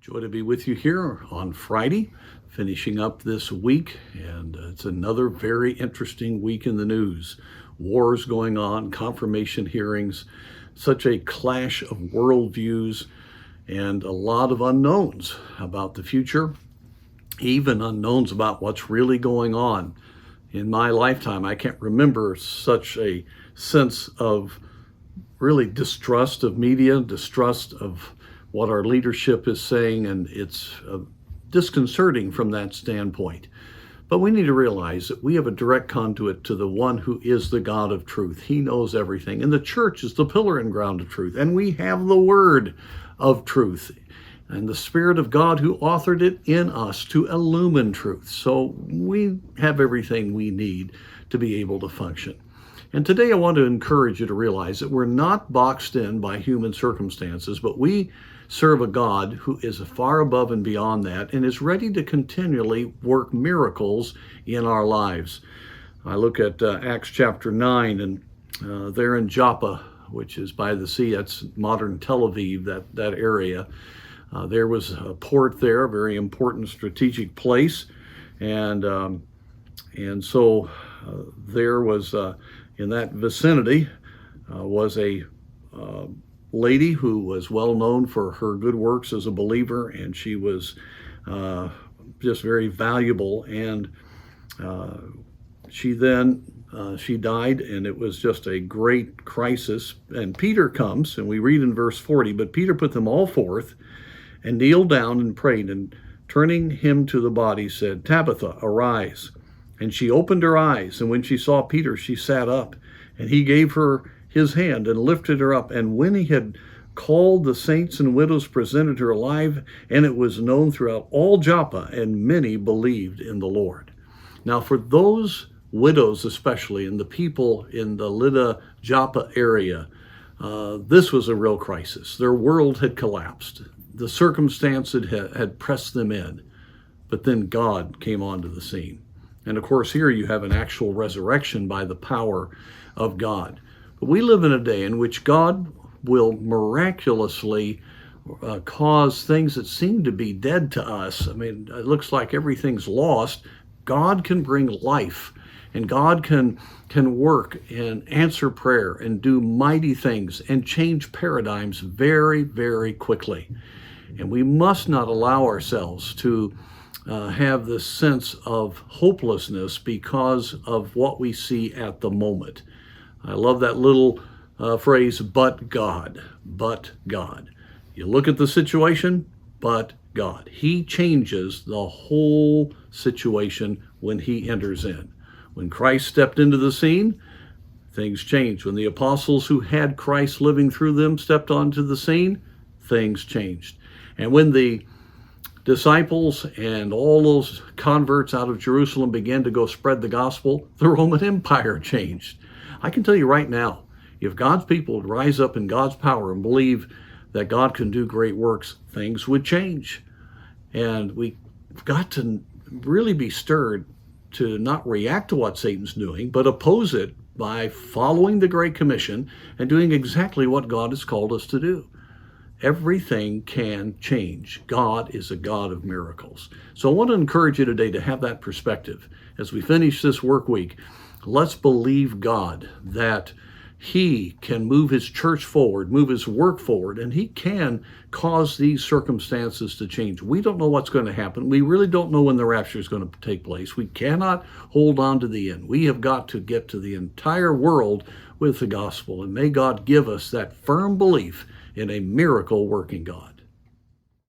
Joy to be with you here on Friday, finishing up this week, and it's another very interesting week in the news. Wars going on, confirmation hearings, such a clash of worldviews, and a lot of unknowns about the future, even unknowns about what's really going on. In my lifetime, I can't remember such a sense of really distrust of media, distrust of what our leadership is saying, and it's disconcerting from that standpoint. But we need to realize that we have a direct conduit to the one who is the God of truth. He knows everything, and the church is the pillar and ground of truth, and we have the word of truth and the Spirit of God who authored it in us to illumine truth. So we have everything we need to be able to function. And today I want to encourage you to realize that we're not boxed in by human circumstances, but we serve a God who is far above and beyond that and is ready to continually work miracles in our lives. I look at Acts chapter 9, and there in Joppa, which is by the sea, that's modern Tel Aviv, that area. There was a port there, a very important strategic place, and so there was in that vicinity was a lady who was well known for her good works as a believer, and she was just very valuable. And she died, and it was just a great crisis. And Peter comes, and we read in verse 40, but Peter put them all forth and kneeled down and prayed, and turning him to the body said, Tabitha, arise. And she opened her eyes, and when she saw Peter, she sat up, and he gave her his hand and lifted her up. And when he had called the saints and widows, presented her alive, and it was known throughout all Joppa, and many believed in the Lord. Now, for those widows especially, and the people in the Lydda Joppa area, this was a real crisis. Their world had collapsed. The circumstance had pressed them in, but then God came onto the scene. And of course, here you have an actual resurrection by the power of God. But we live in a day in which God will miraculously cause things that seem to be dead to us. I mean, it looks like everything's lost. God can bring life, and God can work and answer prayer and do mighty things and change paradigms very, very quickly. And we must not allow ourselves to have this sense of hopelessness because of what we see at the moment. I love that little phrase, but God, but God. You look at the situation, but God. He changes the whole situation when he enters in. When Christ stepped into the scene, things changed. When the apostles who had Christ living through them stepped onto the scene, things changed. And when the disciples and all those converts out of Jerusalem began to go spread the gospel, the Roman Empire changed. I can tell you right now, if God's people would rise up in God's power and believe that God can do great works, things would change. And we've got to really be stirred to not react to what Satan's doing, but oppose it by following the Great Commission and doing exactly what God has called us to do. Everything can change. God is a God of miracles. So I want to encourage you today to have that perspective. As we finish this work week, let's believe God that he can move his church forward, move his work forward, and he can cause these circumstances to change. We don't know what's going to happen. We really don't know when the rapture is going to take place. We cannot hold on to the end. We have got to get to the entire world with the gospel, and may God give us that firm belief in a miracle working God.